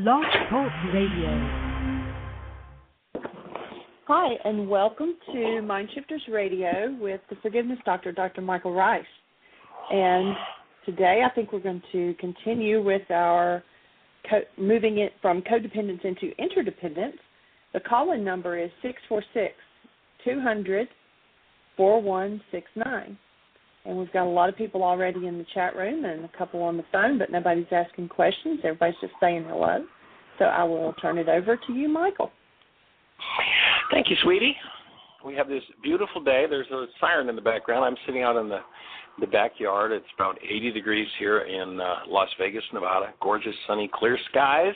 Blog Talk Radio. Hi, and welcome to MindShifters Radio with the Forgiveness Doctor, Dr. Michael Ryce. And today I think we're going to continue with our moving it from codependence into interdependence. The call-in number is 646-200-4169. And we've got a lot of people already in the chat room and a couple on the phone, but nobody's asking questions. Everybody's just saying hello. So I will turn it over to you, Michael. Thank you, sweetie. We have this beautiful day. There's a siren in the background. I'm sitting out in the backyard. It's about 80 degrees here in Las Vegas, Nevada. Gorgeous, sunny, clear skies.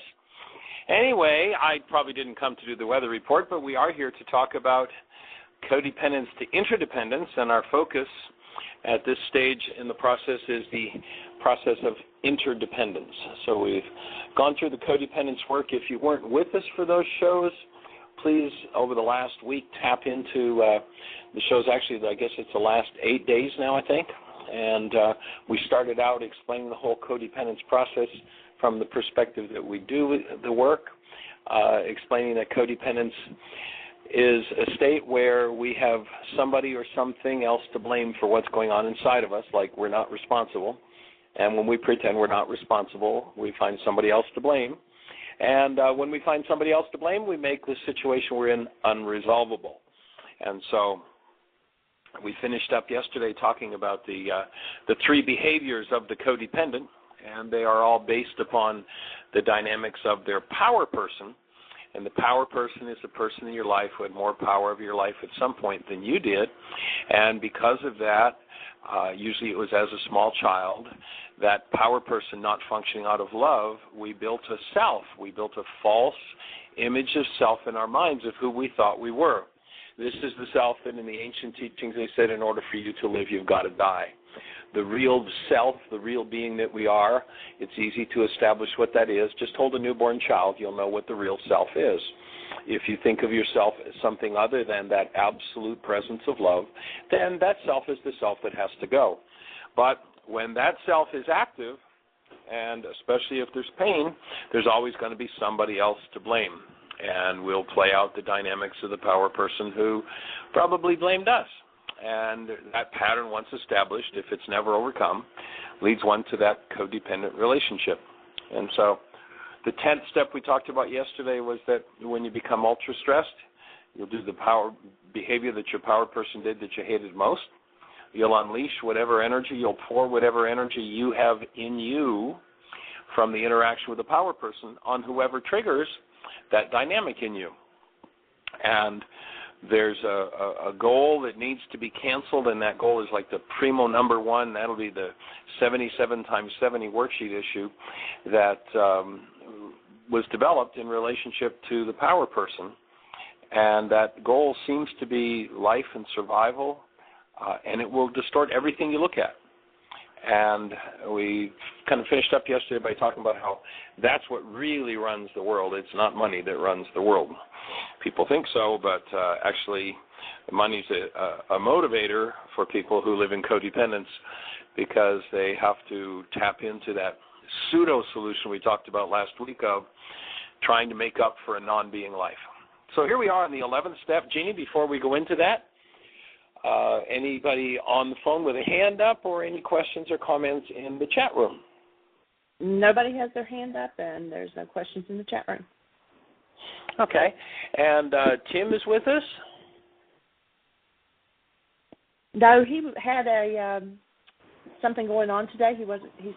Anyway, I probably didn't come to do the weather report, but we are here to talk about codependence to interdependence, and our focus at this stage in the process is the process of interdependence. So we've gone through the codependence work. If you weren't with us for those shows, please, over the last week, tap into the shows. Actually, I guess it's the last 8 days now, I think. And we started out explaining the whole codependence process from the perspective that we do the work, explaining that codependence is a state where we have somebody or something else to blame for what's going on inside of us, like we're not responsible. And when we pretend we're not responsible, we find somebody else to blame. And when we find somebody else to blame, we make the situation we're in unresolvable. And so we finished up yesterday talking about the three behaviors of the codependent, and they are all based upon the dynamics of their power person. And the power person is the person in your life who had more power over your life at some point than you did. And because of that, usually it was as a small child, that power person not functioning out of love, we built a self. We built a false image of self in our minds of who we thought we were. This is the self that in the ancient teachings they said in order for you to live, you've got to die. The real self, the real being that we are, it's easy to establish what that is. Just hold a newborn child, you'll know what the real self is. If you think of yourself as something other than that absolute presence of love, then that self is the self that has to go. But when that self is active, and especially if there's pain, there's always going to be somebody else to blame. And we'll play out the dynamics of the power person who probably blamed us. And that pattern, once established, if it's never overcome, leads one to that codependent relationship. And so the 10th step we talked about yesterday was that when you become ultra-stressed, you'll do the power behavior that your power person did that you hated most. You'll unleash whatever energy, you'll pour whatever energy you have in you from the interaction with the power person on whoever triggers that dynamic in you. And there's a goal that needs to be canceled, and that goal is like the primo number one. That'll be the 77 times 70 worksheet issue that was developed in relationship to the power person. And that goal seems to be life and survival, and it will distort everything you look at. And we kind of finished up yesterday by talking about how that's what really runs the world. It's not money that runs the world. People think so, but actually money's a motivator for people who live in codependence because they have to tap into that pseudo-solution we talked about last week of trying to make up for a non-being life. So here we are on the 11th step. Jeanie, before we go into that, anybody on the phone with a hand up or any questions or comments in the chat room? Nobody has their hand up, and there's no questions in the chat room. Okay. And Tim is with us? No, he had something going on today. He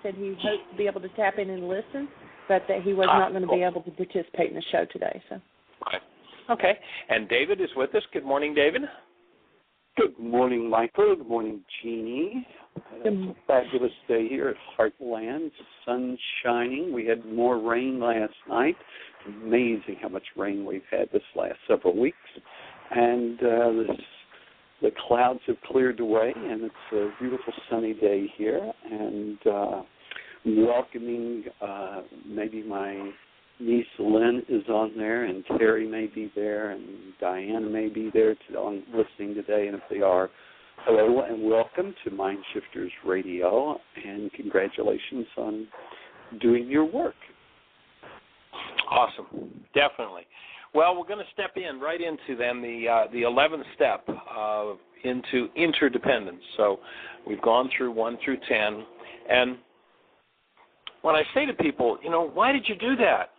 said he hoped to be able to tap in and listen, but that he was not going to be able to participate in the show today. So. Okay. And David is with us. Good morning, David. Good morning, Michael. Good morning, Jeanie. It's a fabulous day here at Heartland. The sun's shining. We had more rain last night. Amazing how much rain we've had this last several weeks. And the clouds have cleared away, and it's a beautiful sunny day here. And welcoming maybe my niece Lynn is on there, and Terry may be there, and Diana may be there on listening today. And if they are, hello and welcome to MindShifters Radio, and congratulations on doing your work. Awesome. Definitely. Well, we're going to step right into then the 11th step into interdependence. So we've gone through 1 through 10. And when I say to people, why did you do that?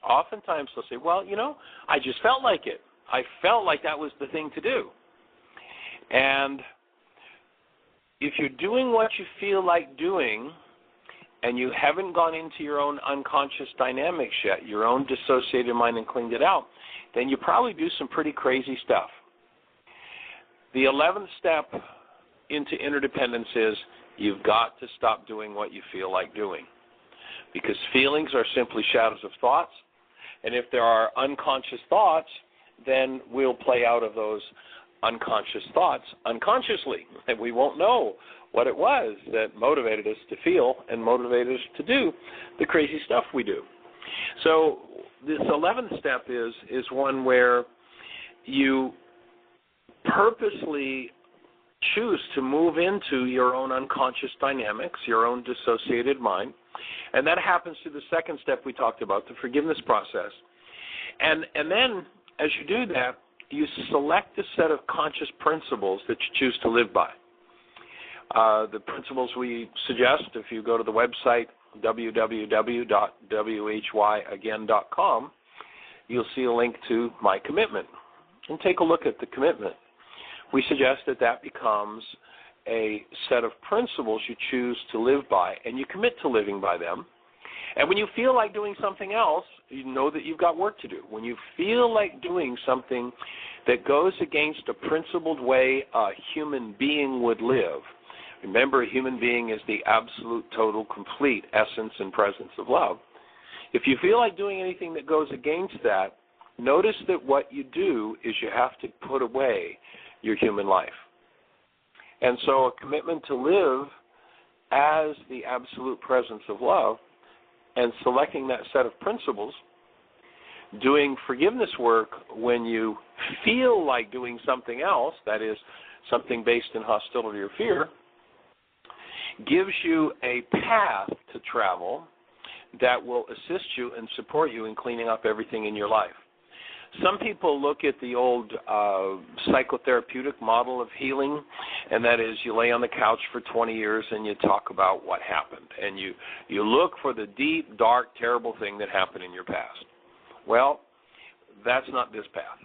Oftentimes they'll say, well, I just felt like it. I felt like that was the thing to do. And if you're doing what you feel like doing and you haven't gone into your own unconscious dynamics yet, your own dissociated mind and cleaned it out, then you probably do some pretty crazy stuff. The 11th step into interdependence is you've got to stop doing what you feel like doing, because feelings are simply shadows of thoughts, and if there are unconscious thoughts, then we'll play out of those unconscious thoughts unconsciously, and we won't know what it was that motivated us to feel and motivated us to do the crazy stuff we do. So this 11th step is one where you purposely choose to move into your own unconscious dynamics, your own dissociated mind, and that happens through the second step we talked about, the forgiveness process. And then as you do that, you select a set of conscious principles that you choose to live by. The principles we suggest, if you go to the website www.whyagain.com, you'll see a link to my commitment. And take a look at the commitment. We suggest that becomes a set of principles you choose to live by, and you commit to living by them. And when you feel like doing something else, you know that you've got work to do. When you feel like doing something that goes against a principled way a human being would live, remember, a human being is the absolute, total, complete essence and presence of love. If you feel like doing anything that goes against that, notice that what you do is you have to put away your human life. And so a commitment to live as the absolute presence of love and selecting that set of principles, doing forgiveness work when you feel like doing something else, that is, something based in hostility or fear, gives you a path to travel that will assist you and support you in cleaning up everything in your life. Some people look at the old psychotherapeutic model of healing, and that is you lay on the couch for 20 years and you talk about what happened, and you look for the deep, dark, terrible thing that happened in your past. Well, that's not this path.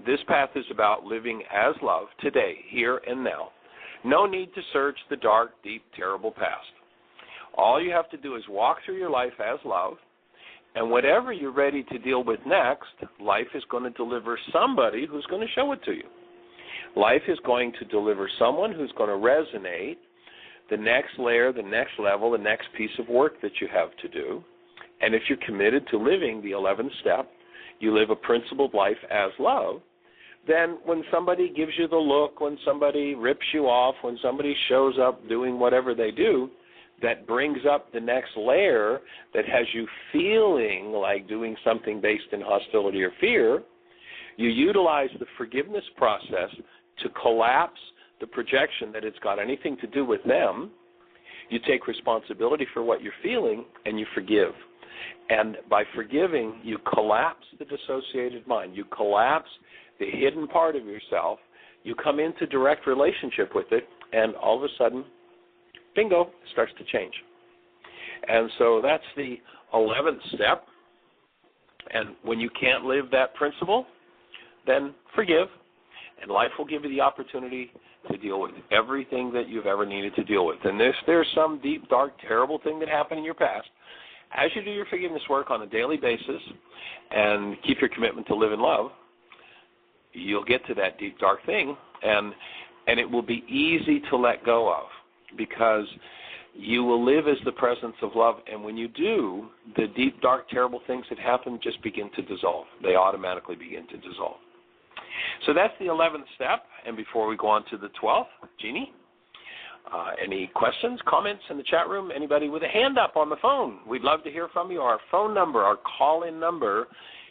This path is about living as love today, here and now. No need to search the dark, deep, terrible past. All you have to do is walk through your life as love, and whatever you're ready to deal with next, life is going to deliver somebody who's going to show it to you. Life is going to deliver someone who's going to resonate the next layer, the next level, the next piece of work that you have to do. And if you're committed to living the 11th step, you live a principled life as love, then when somebody gives you the look, when somebody rips you off, when somebody shows up doing whatever they do, that brings up the next layer that has you feeling like doing something based in hostility or fear, you utilize the forgiveness process to collapse the projection that it's got anything to do with them. You take responsibility for what you're feeling and you forgive. And by forgiving, you collapse the dissociated mind. You collapse the hidden part of yourself. You come into direct relationship with it, and all of a sudden, bingo, it starts to change. And so that's the 11th step. And when you can't live that principle, then forgive, and life will give you the opportunity to deal with everything that you've ever needed to deal with. And if there's some deep, dark, terrible thing that happened in your past, as you do your forgiveness work on a daily basis and keep your commitment to live in love, you'll get to that deep, dark thing, and it will be easy to let go of, because you will live as the presence of love, and when you do, the deep, dark, terrible things that happen just begin to dissolve. They automatically begin to dissolve. So that's the 11th step, and before we go on to the 12th, Jeanie, any questions, comments in the chat room? Anybody with a hand up on the phone? We'd love to hear from you. Our phone number, our call-in number,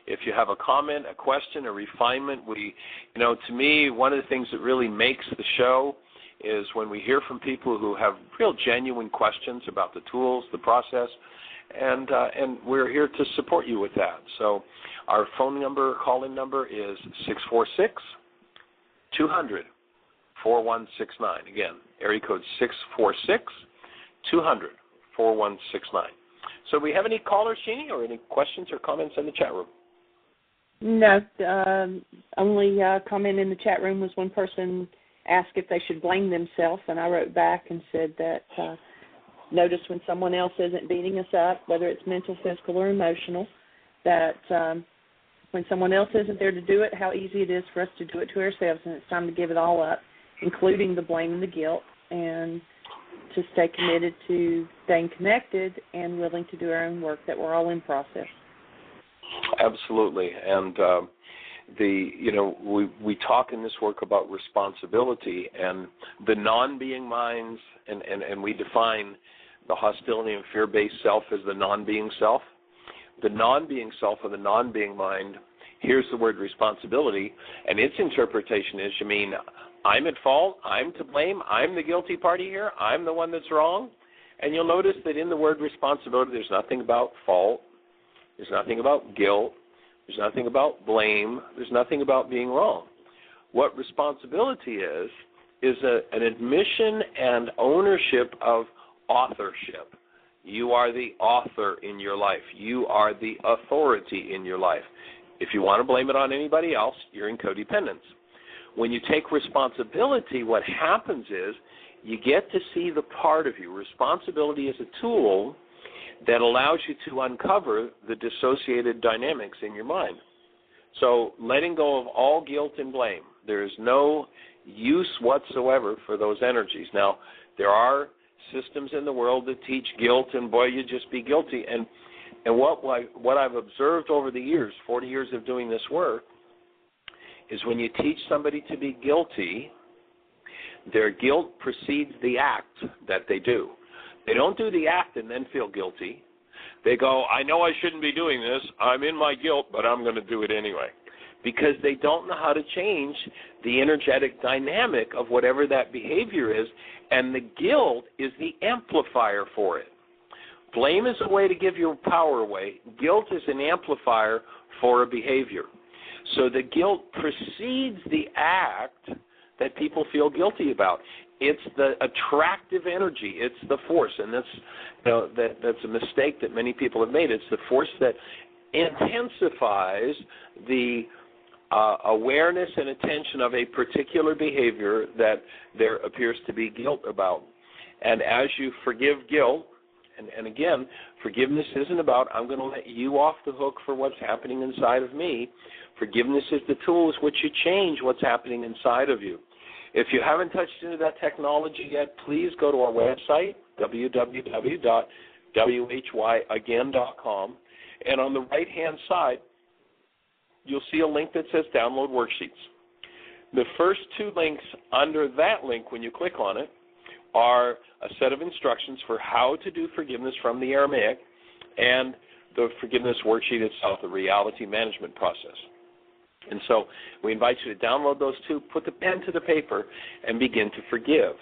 if you have a comment, a question, a refinement, to me, one of the things that really makes the show is when we hear from people who have real genuine questions about the tools, the process, and we're here to support you with that. So our phone number, call-in number is 646-200-4169. Again, area code 646-200-4169. So do we have any callers, Jeanie, or any questions or comments in the chat room? No. Only comment in the chat room was one person asked if they should blame themselves, and I wrote back and said that notice when someone else isn't beating us up, whether it's mental, physical, or emotional, that when someone else isn't there to do it, how easy it is for us to do it to ourselves, and it's time to give it all up, including the blame and the guilt, and to stay committed to staying connected and willing to do our own work, that we're all in process. Absolutely. And we talk in this work about responsibility and the non-being minds, and we define the hostility and fear-based self as the non-being self. The non-being self or the non-being mind hears the word responsibility, and its interpretation is, you mean I'm at fault, I'm to blame, I'm the guilty party here, I'm the one that's wrong? And you'll notice that in the word responsibility there's nothing about fault, there's nothing about guilt, there's nothing about blame, there's nothing about being wrong. What responsibility is an admission and ownership of authorship. You are the author in your life. You are the authority in your life. If you want to blame it on anybody else, you're in codependence. When you take responsibility, what happens is you get to see the part of you. Responsibility is a tool that allows you to uncover the dissociated dynamics in your mind. So letting go of all guilt and blame. There is no use whatsoever for those energies. Now, there are systems in the world that teach guilt, and boy, you just be guilty. And what I've observed over the years, 40 years of doing this work, is when you teach somebody to be guilty, their guilt precedes the act that they do. They don't do the act and then feel guilty. They go, I know I shouldn't be doing this. I'm in my guilt, but I'm going to do it anyway. Because they don't know how to change the energetic dynamic of whatever that behavior is, and the guilt is the amplifier for it. Blame is a way to give your power away. Guilt is an amplifier for a behavior. So the guilt precedes the act that people feel guilty about. It's the attractive energy. It's the force, and that's a mistake that many people have made. It's the force that intensifies the awareness and attention of a particular behavior that there appears to be guilt about. And as you forgive guilt, and again, forgiveness isn't about I'm going to let you off the hook for what's happening inside of me. Forgiveness is the tool with which you change what's happening inside of you. If you haven't touched into that technology yet, please go to our website, www.whyagain.com, and on the right-hand side, you'll see a link that says Download Worksheets. The first two links under that link, when you click on it, are a set of instructions for how to do forgiveness from the Aramaic and the forgiveness worksheet itself, the reality management process. And so we invite you to download those two, put the pen to the paper, and begin to forgive.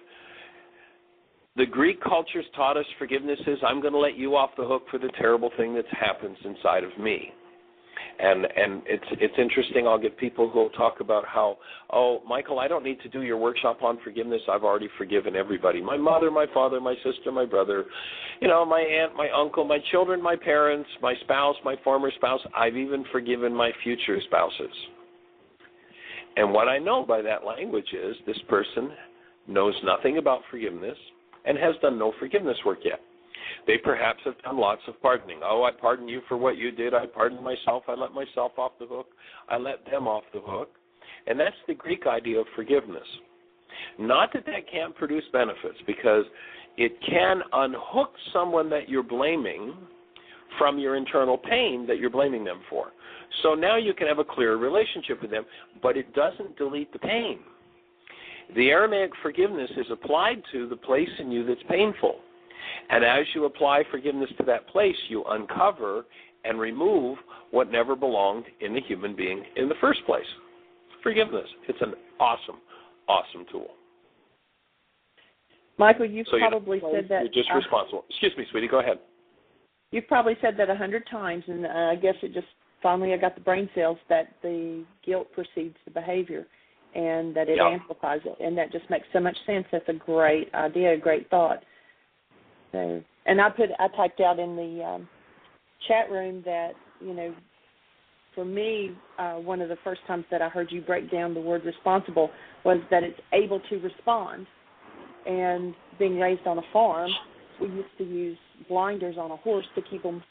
The Greek cultures taught us forgiveness is I'm going to let you off the hook for the terrible thing that happens inside of me. And it's interesting. I'll get people who will talk about how, oh, Michael, I don't need to do your workshop on forgiveness. I've already forgiven everybody. My mother, my father, my sister, my brother, my aunt, my uncle, my children, my parents, my spouse, my former spouse. I've even forgiven my future spouses. And what I know by that language is this person knows nothing about forgiveness and has done no forgiveness work yet. They perhaps have done lots of pardoning. Oh, I pardon you for what you did. I pardon myself. I let myself off the hook. I let them off the hook. And that's the Greek idea of forgiveness. Not that that can't produce benefits, because it can unhook someone that you're blaming from your internal pain that you're blaming them for. So now you can have a clearer relationship with them, but it doesn't delete the pain. The Aramaic forgiveness is applied to the place in you that's painful. And as you apply forgiveness to that place, you uncover and remove what never belonged in the human being in the first place. Forgiveness. It's an awesome, awesome tool. Michael, you've probably said that. You're just responsible. Excuse me, sweetie, go ahead. you've probably said that 100 times, and I guess it just finally I got the brain cells that the guilt precedes the behavior, and that it amplifies it, and that just makes so much sense. That's a great idea, a great thought. So, and I typed out in the chat room that, you know, for me, one of the first times that I heard you break down the word responsible was that it's able to respond. And being raised on a farm, we used to use blinders on a horse to keep them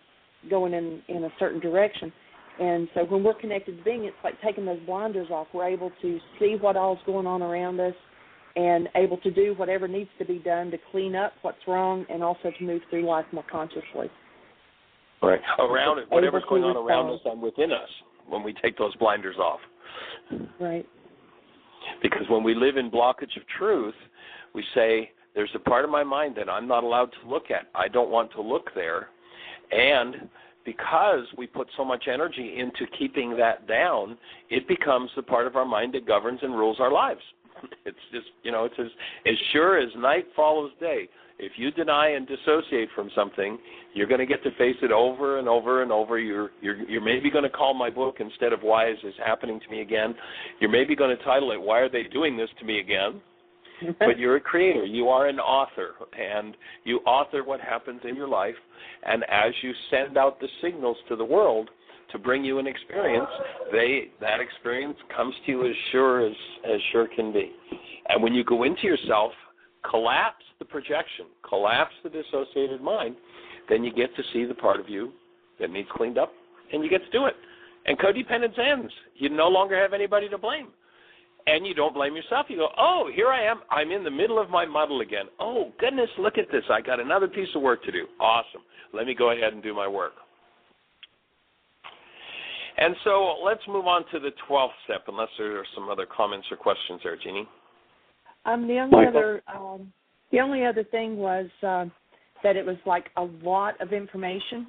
going in a certain direction. And so when we're connected to being, it's like taking those blinders off. We're able to see what all's going on around us and able to do whatever needs to be done to clean up what's wrong and also to move through life more consciously. Right. Around it, whatever's going on around us and within us when we take those blinders off. Right. Because when we live in blockage of truth, we say, there's a part of my mind that I'm not allowed to look at. I don't want to look there. And because we put so much energy into keeping that down, it becomes the part of our mind that governs and rules our lives. It's just, you know, it's as sure as night follows day. If you deny and dissociate from something, you're going to get to face it over and over and over. You're maybe going to call my book instead of Why Is This Happening to Me Again? You're maybe going to title it Why Are They Doing This to Me Again? But you're a creator. You are an author, and you author what happens in your life. And as you send out the signals to the world to bring you an experience, that experience comes to you as sure can be. And when you go into yourself, collapse the projection, collapse the dissociated mind, then you get to see the part of you that needs cleaned up, and you get to do it. And codependence ends. You no longer have anybody to blame. And you don't blame yourself. You go, oh, here I am. I'm in the middle of my muddle again. Oh, goodness, look at this. I got another piece of work to do. Awesome. Let me go ahead and do my work. And so let's move on to the 12th step, unless there are some other comments or questions there, Jeanie. The only other thing was that it was like a lot of information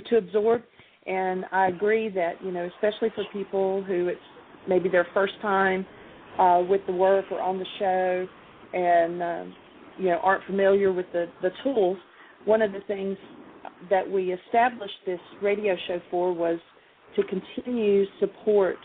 to absorb. And I agree that, you know, especially for people who it's maybe their first time with the work or on the show and, you know, aren't familiar with the tools, one of the things that we established this radio show for was to continue support,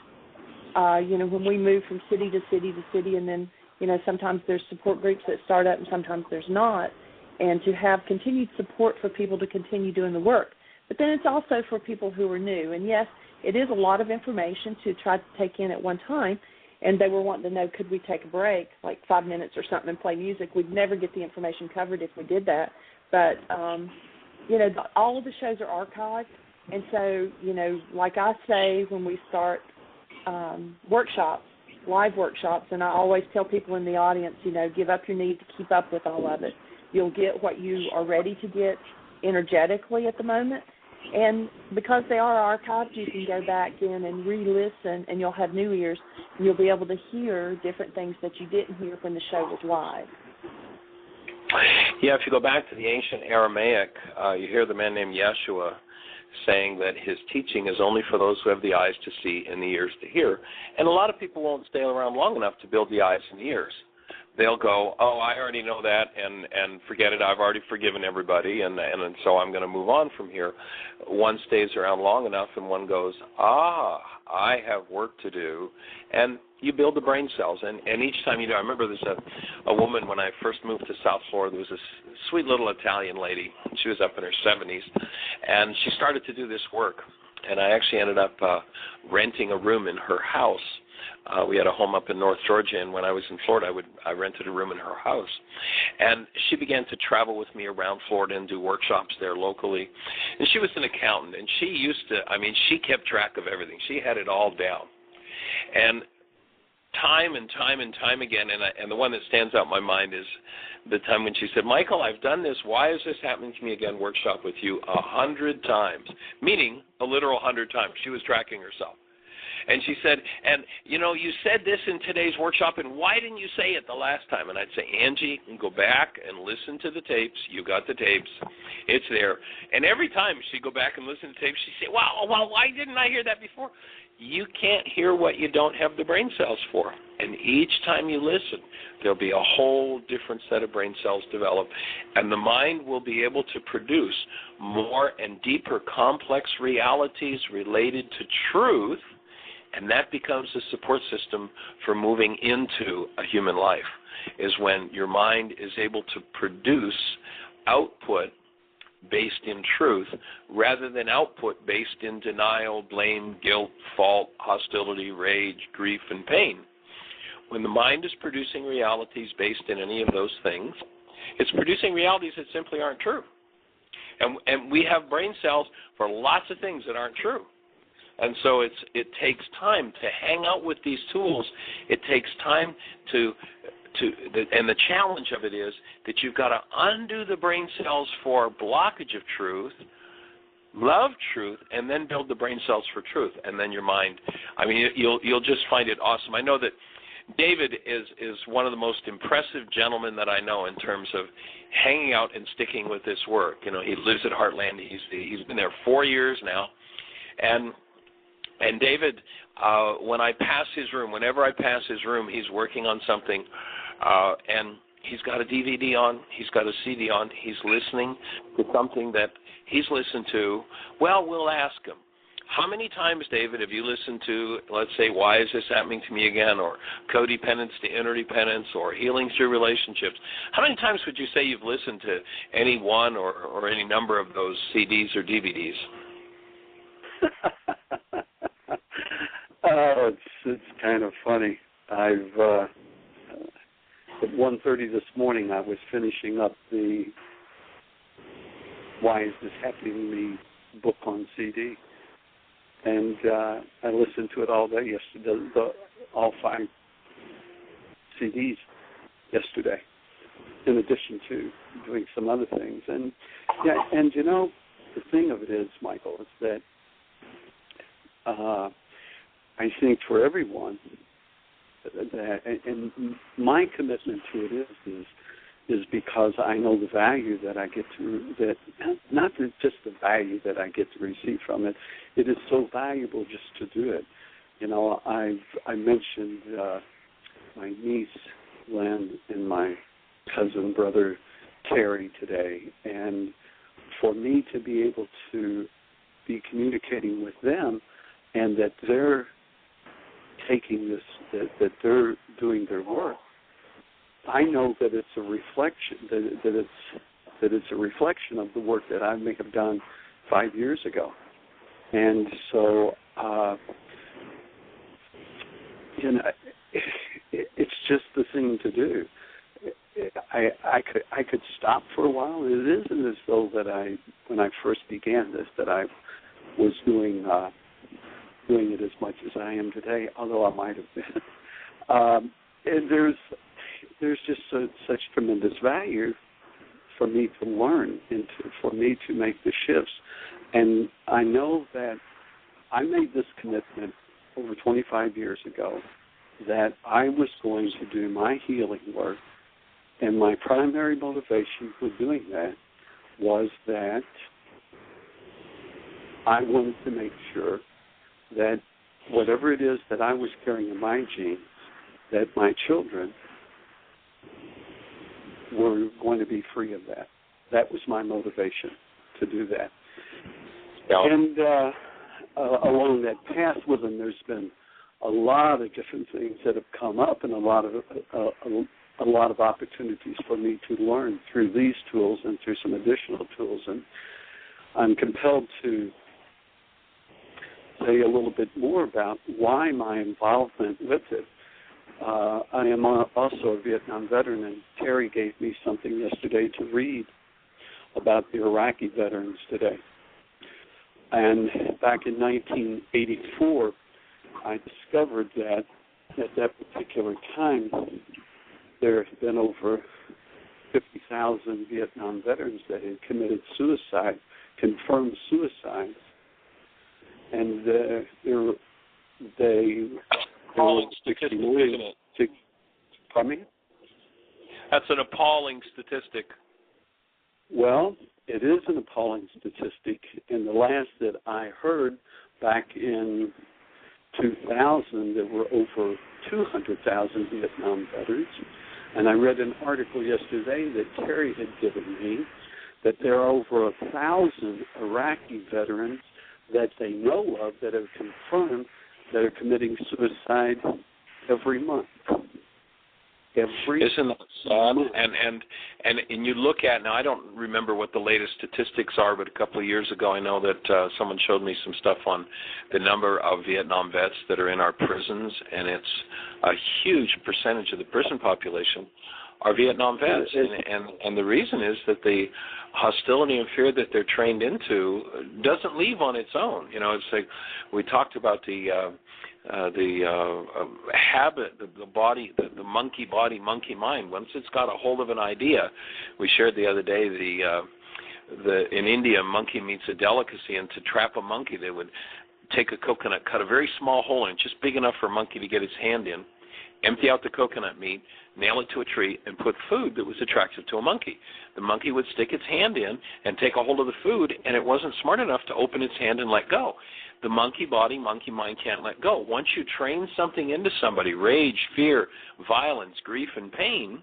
you know, when we move from city to city to city, and then, you know, sometimes there's support groups that start up and sometimes there's not, and to have continued support for people to continue doing the work. But then it's also for people who are new. And, yes, it is a lot of information to try to take in at one time, and they were wanting to know, could we take a break, like 5 minutes or something, and play music? We'd never get the information covered if we did that. But, you know, all of the shows are archived, and so, you know, like I say when we start workshops, live workshops, and I always tell people in the audience, you know, give up your need to keep up with all of it. You'll get what you are ready to get energetically at the moment. And because they are archived, you can go back in and re-listen, and you'll have new ears, and you'll be able to hear different things that you didn't hear when the show was live. Yeah, if you go back to the ancient Aramaic, you hear the man named Yeshua saying that his teaching is only for those who have the eyes to see and the ears to hear. And a lot of people won't stay around long enough to build the eyes and the ears. They'll go, oh, I already know that, and forget it. I've already forgiven everybody, and so I'm going to move on from here. One stays around long enough, and one goes, I have work to do, and you build the brain cells. And each time you do, I remember there's a woman when I first moved to South Florida. There was this sweet little Italian lady. She was up in her 70s, and she started to do this work. And I actually ended up renting a room in her house. We had a home up in North Georgia, and when I was in Florida, I rented a room in her house. And she began to travel with me around Florida and do workshops there locally. And she was an accountant, and she kept track of everything. She had it all down. And time and time again, and the one that stands out in my mind is the time when she said, Michael, I've done this, why is this happening to me again, workshop with you 100 times, meaning a literal 100 times. She was tracking herself. And she said, and, you know, you said this in today's workshop, and why didn't you say it the last time? And I'd say, Angie, go back and listen to the tapes. You got the tapes. It's there. And every time she'd go back and listen to the tapes, she'd say, wow, well, why didn't I hear that before? You can't hear what you don't have the brain cells for. And each time you listen, there'll be a whole different set of brain cells develop, and the mind will be able to produce more and deeper complex realities related to truth, and that becomes the support system for moving into a human life, is when your mind is able to produce output based in truth rather than output based in denial, blame, guilt, fault, hostility, rage, grief, and pain. When the mind is producing realities based in any of those things, it's producing realities that simply aren't true. And we have brain cells for lots of things that aren't true. And so it takes time to hang out with these tools. It takes time and the challenge of it is that you've got to undo the brain cells for blockage of truth, love truth, and then build the brain cells for truth. And then your mind, I mean, you'll just find it awesome. I know that David is one of the most impressive gentlemen that I know in terms of hanging out and sticking with this work. You know, he lives at Heartland. He's been there 4 years now, and David, whenever I pass his room, he's working on something, and he's got a DVD on, he's got a CD on, he's listening to something that he's listened to. Well, we'll ask him, how many times, David, have you listened to, let's say, Why Is This Happening to Me Again, or Codependence to Interdependence, or Healing Through Relationships? How many times would you say you've listened to any one or any number of those CDs or DVDs? Oh, it's kind of funny. I've at 1:30 this morning, I was finishing up the Why Is This Happening to Me book on CD, and I listened to it all day yesterday, all 5 CDs yesterday, in addition to doing some other things. And yeah, and you know, the thing of it is, Michael, is that I think for everyone, that, and my commitment to it is because I know the value that I get to, not just the value that I get to receive from it. It is so valuable just to do it. You know, I mentioned my niece Len and my cousin brother Terry today, and for me to be able to be communicating with them, and that they're taking this, that they're doing their work, I know that it's a reflection, that it's a reflection of the work that I may have done 5 years ago. And so, you know, it's just the thing to do. I could stop for a while. It isn't as though that when I first began this, that I was doing it as much as I am today, although I might have been. And there's just such tremendous value for me to learn and for me to make the shifts. And I know that I made this commitment over 25 years ago that I was going to do my healing work, and my primary motivation for doing that was that I wanted to make sure that whatever it is that I was carrying in my genes, that my children were going to be free of that. That was my motivation to do that. Yeah. And along that path with them, there's been a lot of different things that have come up, and a lot of opportunities for me to learn through these tools and through some additional tools. And I'm compelled to say a little bit more about why my involvement with it. I am also a Vietnam veteran, and Terry gave me something yesterday to read about the Iraqi veterans today. And back in 1984, I discovered that at that particular time, there had been over 50,000 Vietnam veterans that had committed suicide, confirmed suicides. And say appalling statistic, isn't it? Pardon me? That's an appalling statistic. Well, it is an appalling statistic, and the last that I heard back in 2000, there were over 200,000 Vietnam veterans, and I read an article yesterday that Terry had given me that there are over 1,000 Iraqi veterans that they know of that have confirmed that are committing suicide every month. Isn't that sad? And you look at, now I don't remember what the latest statistics are, but a couple of years ago I know that someone showed me some stuff on the number of Vietnam vets that are in our prisons, and it's a huge percentage of the prison population are Vietnam vets. And the reason is that the hostility and fear that they're trained into doesn't leave on its own. You know, it's like we talked about the habit, the body, the monkey body, monkey mind. Once it's got a hold of an idea, we shared the other day in India, monkey meat's a delicacy, and to trap a monkey, they would take a coconut, cut a very small hole in it, just big enough for a monkey to get his hand in, empty out the coconut meat, nail it to a tree, and put food that was attractive to a monkey. The monkey would stick its hand in and take a hold of the food, and it wasn't smart enough to open its hand and let go. The monkey body, monkey mind can't let go. Once you train something into somebody, rage, fear, violence, grief, and pain,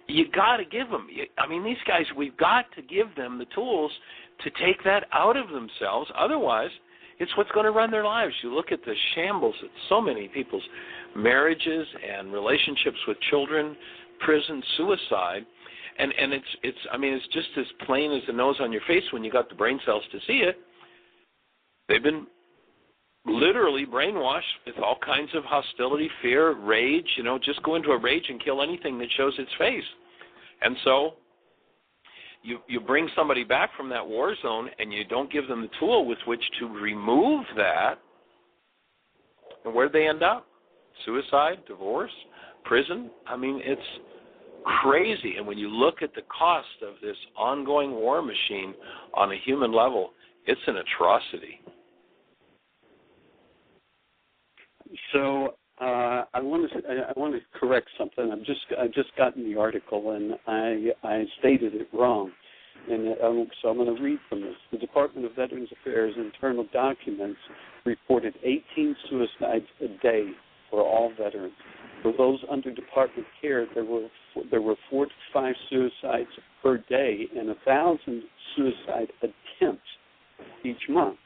you got to give them. These guys, we've got to give them the tools to take that out of themselves. Otherwise, it's what's going to run their lives. You look at the shambles at so many people's marriages and relationships with children, prison, suicide, and it's just as plain as the nose on your face when you got the brain cells to see it. They've been literally brainwashed with all kinds of hostility, fear, rage. Just go into a rage and kill anything that shows its face. And so you bring somebody back from that war zone and you don't give them the tool with which to remove that. And where'd they end up? Suicide, divorce, prison. It's crazy. And when you look at the cost of this ongoing war machine on a human level, it's an atrocity. So I want to correct something. I've just gotten the article and I stated it wrong, and so I'm going to read from this. The Department of Veterans Affairs internal documents reported 18 suicides a day for all veterans. For those under department care, there were 4 to 5 suicides per day and 1,000 suicide attempts each month.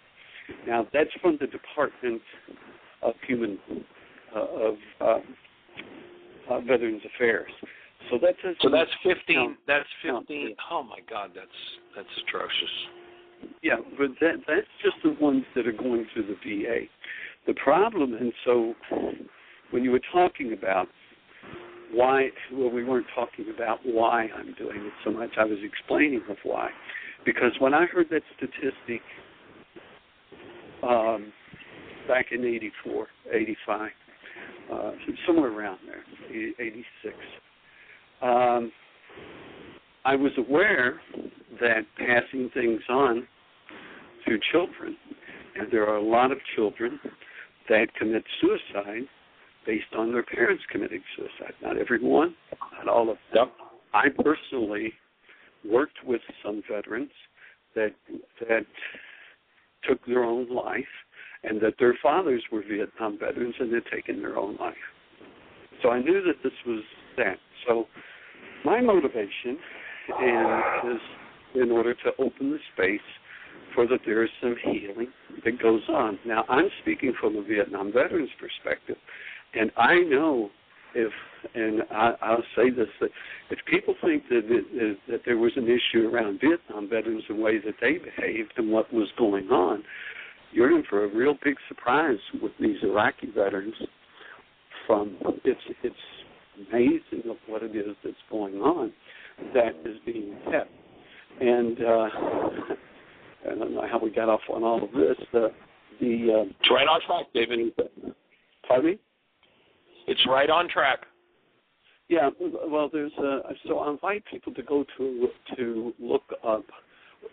Now that's from the Department of Veterans Affairs. So that's 15. That's 15. Oh my God, that's atrocious. Yeah, but that's just the ones that are going through the VA. The problem, and so when you were talking about why, well, we weren't talking about why I'm doing it so much. I was explaining of why, because when I heard that statistic back in 84, 85, somewhere around there, 86, I was aware that passing things on to children, and there are a lot of children that commit suicide based on their parents committing suicide. Not everyone, not all of them. Yep. I personally worked with some veterans that took their own life, and that their fathers were Vietnam veterans and had taken their own life. So I knew that this was that. So my motivation is in order to open the space for that there is some healing that goes on. Now, I'm speaking from a Vietnam veteran's perspective, and I know I'll say this, that if people think that there was an issue around Vietnam veterans and the way that they behaved and what was going on, you're in for a real big surprise with these Iraqi veterans. It's amazing of what it is that's going on that is being kept. And I don't know how we got off on all of this. It's right on track, David. Pardon me? It's right on track. Yeah, well, so I invite people to go to look up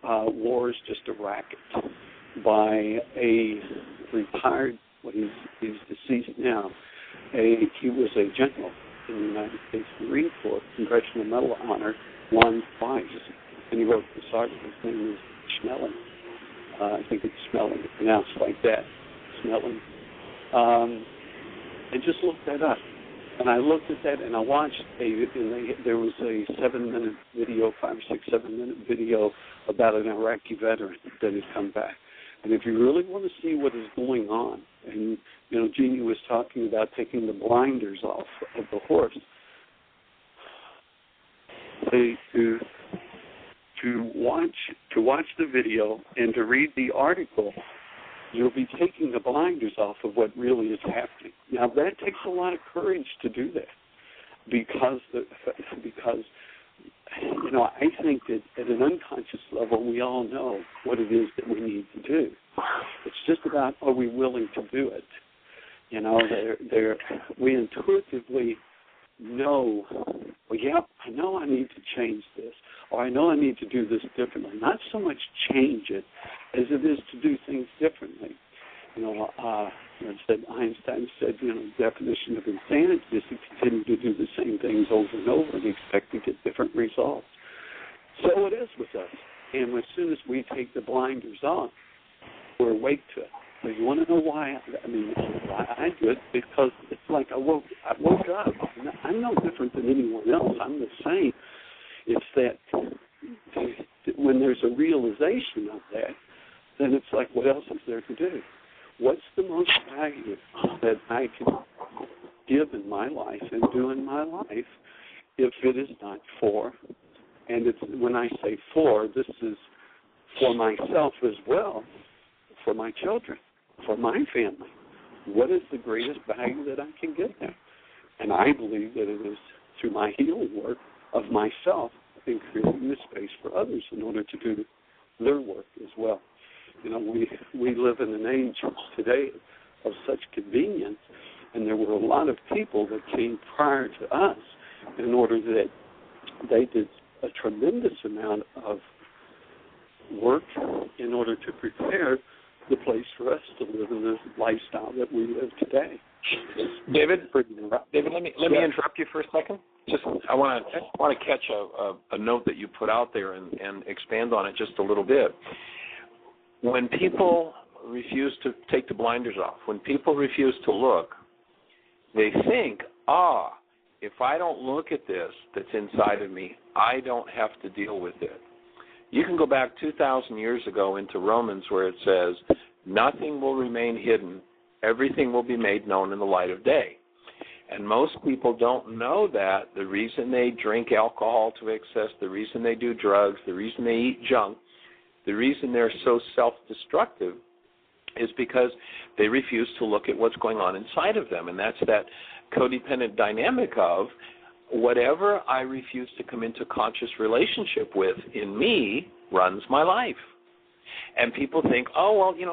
War is Just a Racket by a retired Well, he's deceased now. He was a general in the United States Marine Corps, Congressional Medal of Honor, won twice. And he wrote this article. His name is Schmeling. I think it's Schmeling, pronounced like that, Schmeling. And just looked that up. And I looked at that, and I watched there was a 7-minute video, 5 or 6, 7-minute video about an Iraqi veteran that had come back. And if you really want to see what is going on, and Jeanie was talking about taking the blinders off of the horse, to watch the video and to read the article, you'll be taking the blinders off of what really is happening. Now, that takes a lot of courage to do that because I think that at an unconscious level, we all know what it is that we need to do. It's just about, are we willing to do it? We intuitively know, well, yeah, I know I need to change this, or I know I need to do this differently. Not so much change it as it is to do things differently. Einstein said, the definition of insanity is to continue to do the same things over and over and expect to get different results. So it is with us. And as soon as we take the blinders off, we're awake to it. So you want to know why? Why I do it? Because it's like I woke up. I'm no different than anyone else. I'm the same. It's that when there's a realization of that, then it's like, what else is there to do? What's the most value that I can give in my life and do in my life if it is not for? And it's when I say for, this is for myself as well, for my children, for my family. What is the greatest value that I can give them? And I believe that it is through my healing work of myself and creating the space for others in order to do their work as well. We live in an age today of such convenience, and there were a lot of people that came prior to us in order that they did a tremendous amount of work in order to prepare the place for us to live in the lifestyle that we live today. David, let me interrupt you for a second. I want to catch a note that you put out there and expand on it just a little bit. When people refuse to take the blinders off, when people refuse to look, they think, if I don't look at this that's inside of me, I don't have to deal with it. You can go back 2,000 years ago into Romans where it says, nothing will remain hidden. Everything will be made known in the light of day. And most people don't know that the reason they drink alcohol to excess, the reason they do drugs, the reason they eat junk, the reason they're so self-destructive is because they refuse to look at what's going on inside of them. And that's that codependent dynamic of whatever I refuse to come into conscious relationship with in me runs my life. And people think,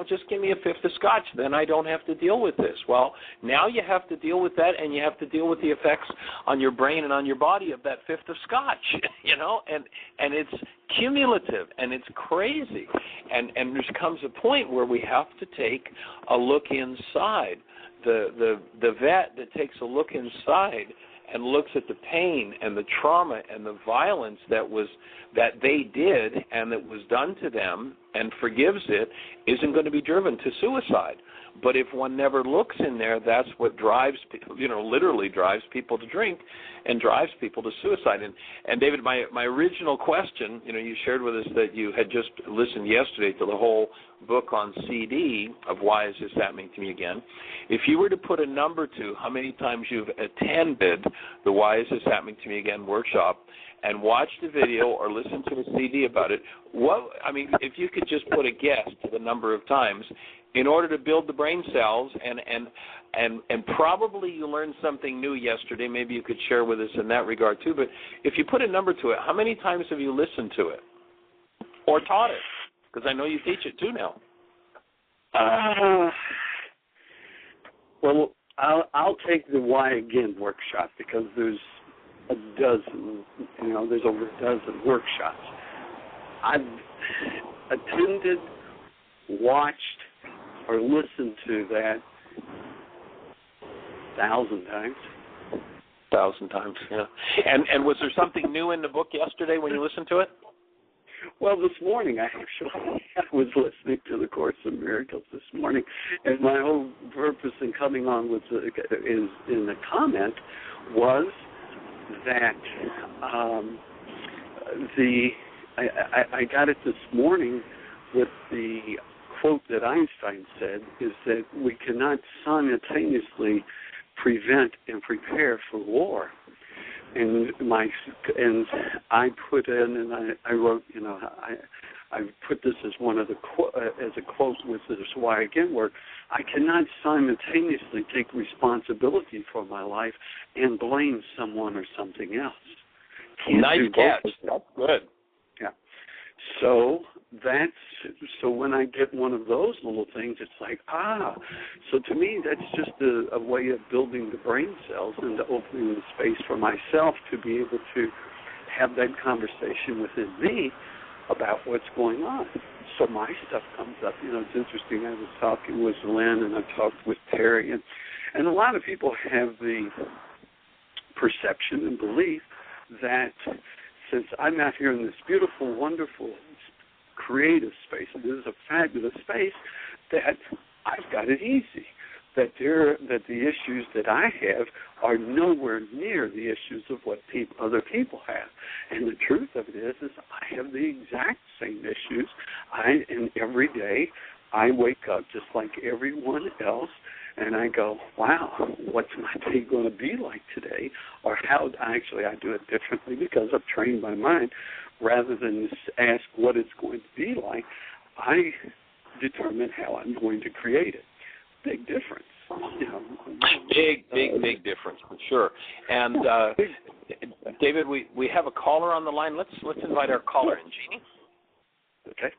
just give me a fifth of scotch, then I don't have to deal with this. Well, now you have to deal with that, and you have to deal with the effects on your brain and on your body of that fifth of scotch, and it's cumulative, and it's crazy. And there comes a point where we have to take a look inside. The vet that takes a look inside and looks at the pain and the trauma and the violence that they did and that was done to them and forgives it isn't going to be driven to suicide. But if one never looks in there, that's what drives, literally drives people to drink and drives people to suicide. And David, my original question, you shared with us that you had just listened yesterday to the whole book on CD of Why Is This Happening to Me Again? If you were to put a number to how many times you've attended the Why Is This Happening to Me Again workshop and watched a video or listened to a CD about it, if you could just put a guess to the number of times in order to build the brain cells, and probably you learned something new yesterday. Maybe you could share with us in that regard too. But if you put a number to it, how many times have you listened to it or taught it? Because I know you teach it too now. Well, I'll take the Why Again workshop because there's a dozen. There's over a dozen workshops. I've attended, watched, or listened to that 1,000 times. 1,000 times, yeah. And was there something new in the book yesterday when you listened to it? Well, this morning I was listening to the Course in Miracles this morning, and my whole purpose in coming on is in the comment was that I got it this morning with the quote that Einstein said, is that we cannot simultaneously prevent and prepare for war. And I put in, and I wrote, I put this as one of the as a quote with this why again word. I cannot simultaneously take responsibility for my life and blame someone or something else. Nice catch. That's good. Yeah. So when I get one of those little things, it's like, So to me, that's just a way of building the brain cells and opening the space for myself to be able to have that conversation within me about what's going on. So my stuff comes up. It's interesting. I was talking with Lynn and I talked with Terry, and a lot of people have the perception and belief that since I'm out here in this beautiful, wonderful, creative space, and this is a fabulous space, that I've got it easy, that the issues that I have are nowhere near the issues of what other people have. And the truth of it is I have the exact same issues. And every day I wake up just like everyone else, and I go, wow, what's my day going to be like today? Or how I do it differently because I've trained my mind. Rather than ask what it's going to be like, I determine how I'm going to create it. Big difference. Big difference, for sure. And David, we have a caller on the line. Let's invite our caller in, Jeanie. Okay.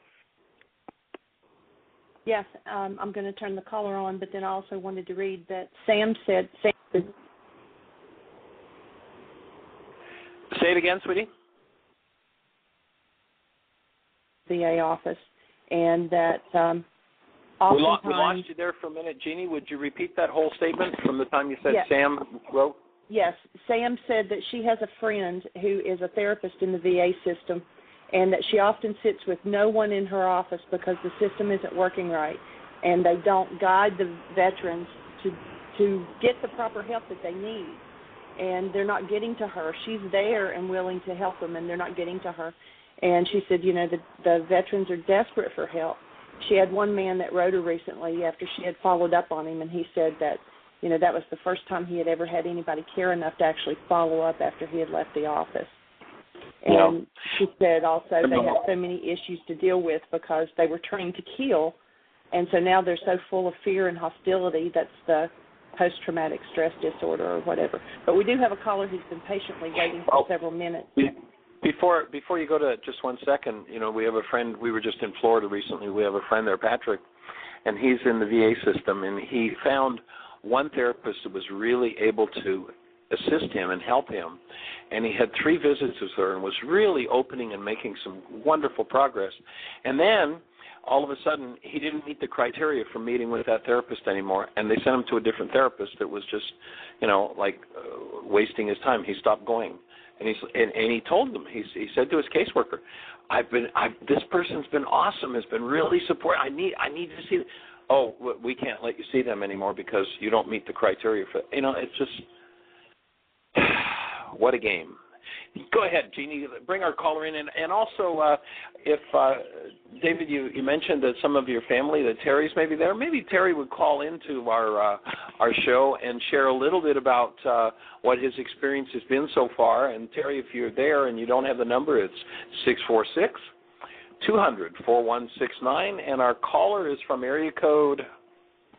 Yes, I'm going to turn the caller on, but then I also wanted to read that Sam said. Say it again, sweetie. VA office, and that we lost you there for a minute, Jeanie. Would you repeat that whole statement from the time you said yes. Sam wrote? Yes, Sam said that she has a friend who is a therapist in the VA system, and that she often sits with no one in her office because the system isn't working right, and they don't guide the veterans to get the proper help that they need, and they're not getting to her. She's there and willing to help them, and they're not getting to her. And she said, the veterans are desperate for help. She had one man that wrote her recently after she had followed up on him, and he said that, that was the first time he had ever had anybody care enough to actually follow up after he had left the office. And she said also they had so many issues to deal with because they were trained to kill, and so now they're so full of fear and hostility. That's the post-traumatic stress disorder or whatever. But we do have a caller who's been patiently waiting for several minutes. Before you go to just 1 second, we have a friend. We were just in Florida recently. We have a friend there, Patrick, and he's in the VA system, and he found one therapist that was really able to assist him and help him, and he had 3 visits with her and was really opening and making some wonderful progress. And then all of a sudden he didn't meet the criteria for meeting with that therapist anymore, and they sent him to a different therapist that was just, wasting his time. He stopped going. And he told them, he said to his caseworker, this person's been awesome, has been really supportive. I need to see them. Oh, we can't let you see them anymore because you don't meet the criteria for. It's just what a game. Go ahead, Jeanie. Bring our caller in, and also if David, you mentioned that some of your family, that Terry's maybe there. Maybe Terry would call into our show and share a little bit about what his experience has been so far. And Terry, if you're there and you don't have the number, it's 646-200-4169, and our caller is from area code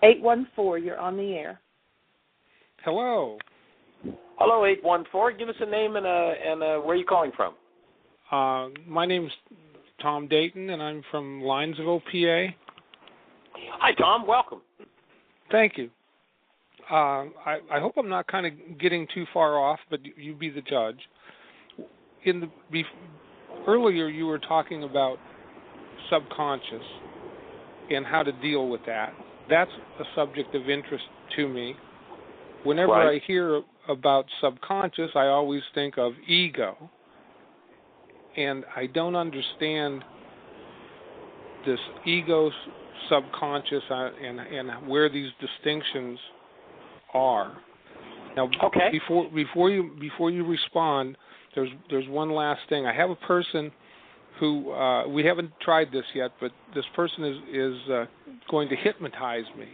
814. You're on the air. Hello. Hello, 814. Give us a name and where are you calling from? My name's Tom Dayton, and I'm from Linesville, PA. Hi, Tom. Welcome. Thank you. I hope I'm not kind of getting too far off, but you be the judge. Earlier, you were talking about subconscious and how to deal with that. That's a subject of interest to me, whenever Right. I hear about subconscious, I always think of ego. And I don't understand this ego, subconscious, and where these distinctions are. Now, Okay. before you respond, there's one last thing. I have a person who we haven't tried this yet, but this person is going to hypnotize me.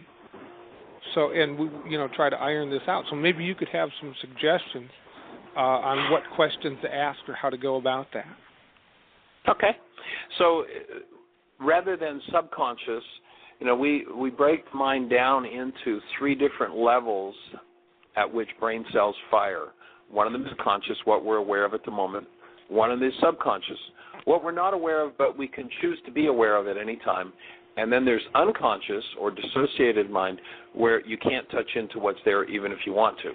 So, and we try to iron this out. So maybe you could have some suggestions on what questions to ask or how to go about that. Okay. So rather than subconscious, we break the mind down into 3 different levels at which brain cells fire. One of them is conscious, what we're aware of at the moment. One of them is subconscious, what we're not aware of, but we can choose to be aware of at any time. And then there's unconscious or dissociated mind, where you can't touch into what's there even if you want to.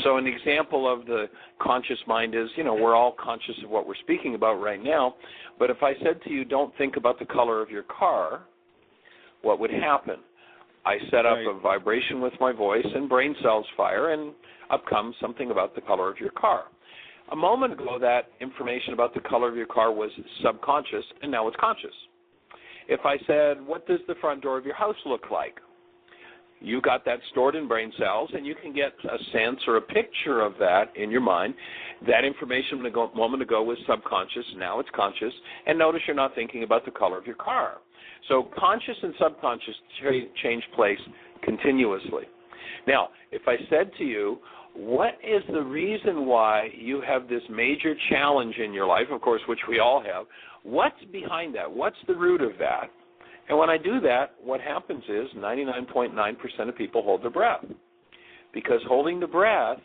So an example of the conscious mind is, we're all conscious of what we're speaking about right now, but if I said to you, don't think about the color of your car, what would happen? I set up a vibration with my voice, and brain cells fire, and up comes something about the color of your car. A moment ago, that information about the color of your car was subconscious, and now it's conscious. If I said, what does the front door of your house look like? You got that stored in brain cells, and you can get a sense or a picture of that in your mind. That information a moment ago was subconscious, now it's conscious, and notice you're not thinking about the color of your car. So conscious and subconscious change place continuously. Now, if I said to you, what is the reason why you have this major challenge in your life, of course, which we all have, what's behind that? What's the root of that? And when I do that, what happens is 99.9% of people hold their breath, because holding the breath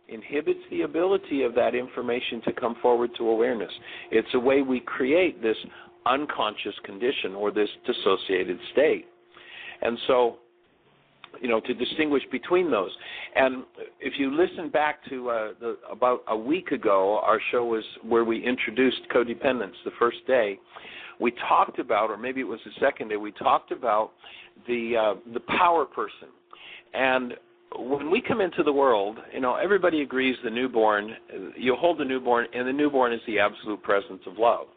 inhibits the ability of that information to come forward to awareness. It's a way we create this unconscious condition or this dissociated state. And so, to distinguish between those. And if you listen back to about a week ago, our show was where we introduced codependence the first day. We talked about, or maybe it was the second day, we talked about the power person. And when we come into the world, everybody agrees the newborn, you hold the newborn, and the newborn is the absolute presence of love.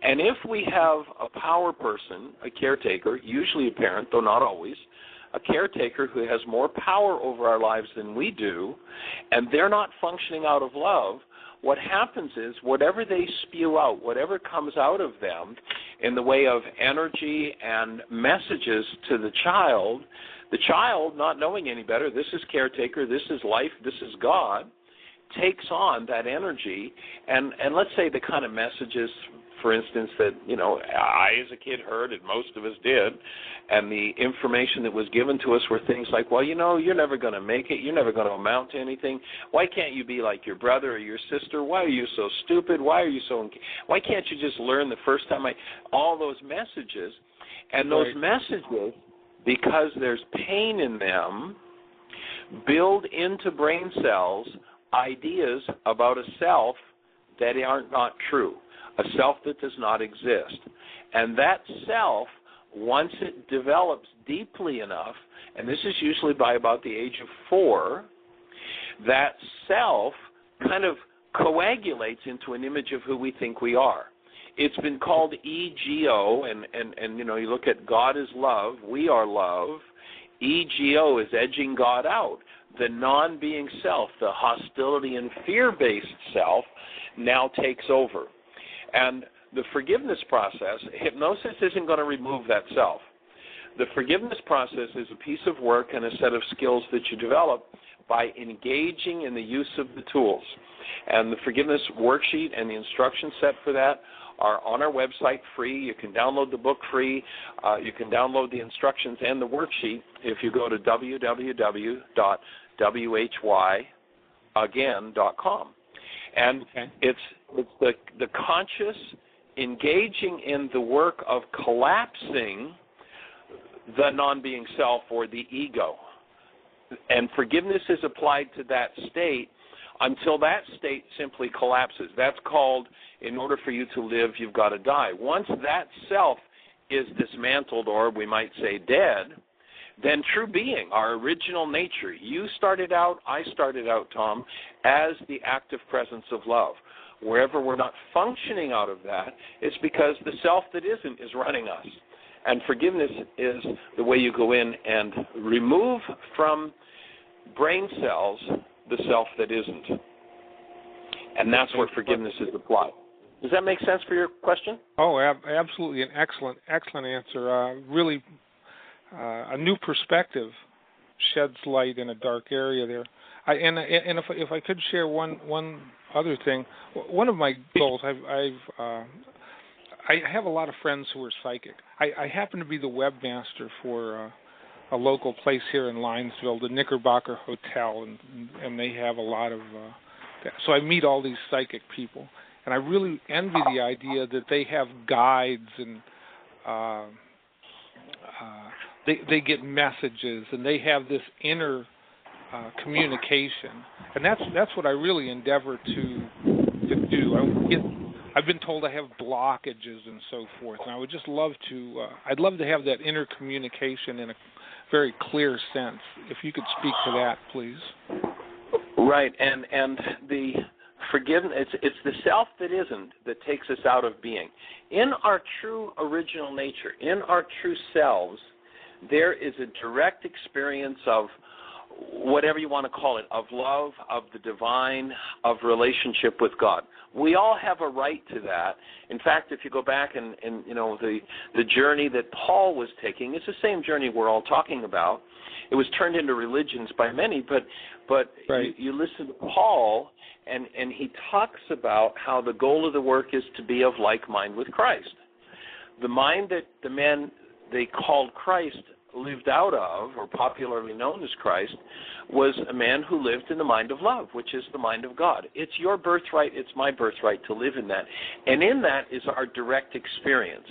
And if we have a power person, a caretaker, usually a parent, though not always, a caretaker who has more power over our lives than we do, and they're not functioning out of love, what happens is whatever they spew out, whatever comes out of them in the way of energy and messages to the child, not knowing any better, this is caretaker, this is life, this is God, takes on that energy, and let's say the kind of messages, for instance, that, I as a kid heard, and most of us did, and the information that was given to us were things like, well, you're never going to make it, you're never going to amount to anything, why can't you be like your brother or your sister, why are you so stupid, why can't you just learn the first time, all those messages, and those messages, because there's pain in them, build into brain cells ideas about a self that are not true. A self that does not exist. And that self, once it develops deeply enough, and this is usually by about the age of 4, that self kind of coagulates into an image of who we think we are. It's been called ego, and you look at God is love, we are love. Ego is edging God out. The non-being self, the hostility and fear-based self, now takes over. And the forgiveness process, hypnosis isn't going to remove that self. The forgiveness process is a piece of work and a set of skills that you develop by engaging in the use of the tools. And the forgiveness worksheet and the instruction set for that are on our website free. You can download the book free. You can download the instructions and the worksheet if you go to www.whyagain.com. And it's the conscious engaging in the work of collapsing the non-being self or the ego. And forgiveness is applied to that state until that state simply collapses. That's called, in order for you to live, you've got to die. Once that self is dismantled, or we might say dead, than true being, our original nature. You started out, I started out, Tom, as the active presence of love. Wherever we're not functioning out of that, it's because the self that isn't is running us. And forgiveness is the way you go in and remove from brain cells the self that isn't. And that's where forgiveness is applied. Does that make sense for your question? Oh, absolutely. An excellent answer. Really, a new perspective sheds light in a dark area there. And if I could share one other thing, one of my goals, I have a lot of friends who are psychic. I happen to be the webmaster for a local place here in Linesville, the Knickerbocker Hotel, and they have a lot of so I meet all these psychic people, and I really envy the idea that they have guides and they get messages and they have this inner communication, and that's what I really endeavor to do. I've been told I have blockages and so forth, and I would just love to. I'd love to have that inner communication in a very clear sense. If you could speak to that, please. Right, and the forgiveness, it's the self that isn't that takes us out of being. In our true original nature, in our true selves, there is a direct experience of whatever you want to call it, of love, of the divine, of relationship with God. We all have a right to that. In fact, if you go back and the journey that Paul was taking, it's the same journey we're all talking about. It was turned into religions by many, but right. you listen to Paul, and he talks about how the goal of the work is to be of like mind with Christ. The mind that the man they called Christ lived out of, or popularly known as Christ, was a man who lived in the mind of love, which is the mind of God. It's your birthright, it's my birthright to live in that. And in that is our direct experience.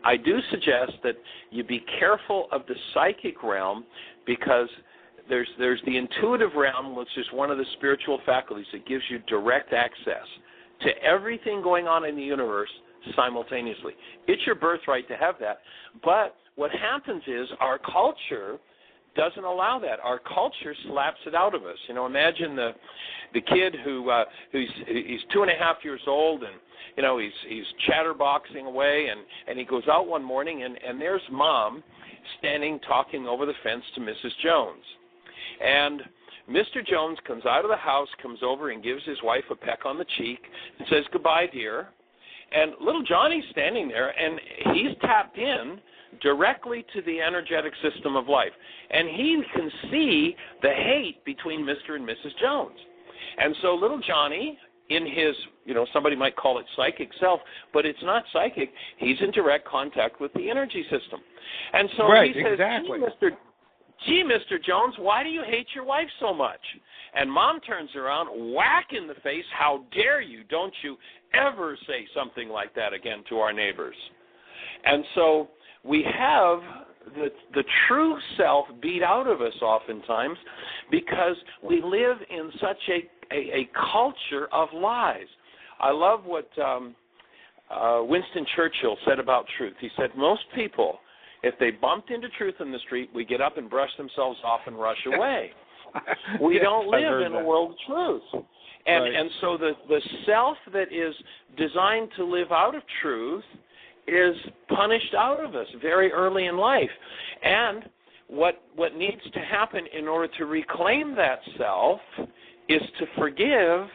I do suggest that you be careful of the psychic realm, because there's the intuitive realm, which is one of the spiritual faculties that gives you direct access to everything going on in the universe simultaneously. It's your birthright to have that. But what happens is our culture doesn't allow that. Our culture slaps it out of us. Imagine the kid he's 2.5 years old, and he's chatterboxing away, and he goes out one morning, and there's Mom standing talking over the fence to Mrs. Jones. And Mr. Jones comes out of the house, comes over and gives his wife a peck on the cheek and says, "Goodbye, dear." And little Johnny's standing there, and he's tapped in directly to the energetic system of life. And he can see the hate between Mr. and Mrs. Jones. And so little Johnny, in his, somebody might call it psychic self, but it's not psychic. He's in direct contact with the energy system. And so right, he says, exactly. Gee, Mr. Jones, why do you hate your wife so much? And Mom turns around, whack in the face, how dare you? Don't you ever say something like that again to our neighbors. And so we have the true self beat out of us oftentimes because we live in such a culture of lies. I love what Winston Churchill said about truth. He said, most people, if they bumped into truth in the street, we get up and brush themselves off and rush away. We don't live in a world of truth. And so the self that is designed to live out of truth is punished out of us very early in life. And what needs to happen in order to reclaim that self is to forgive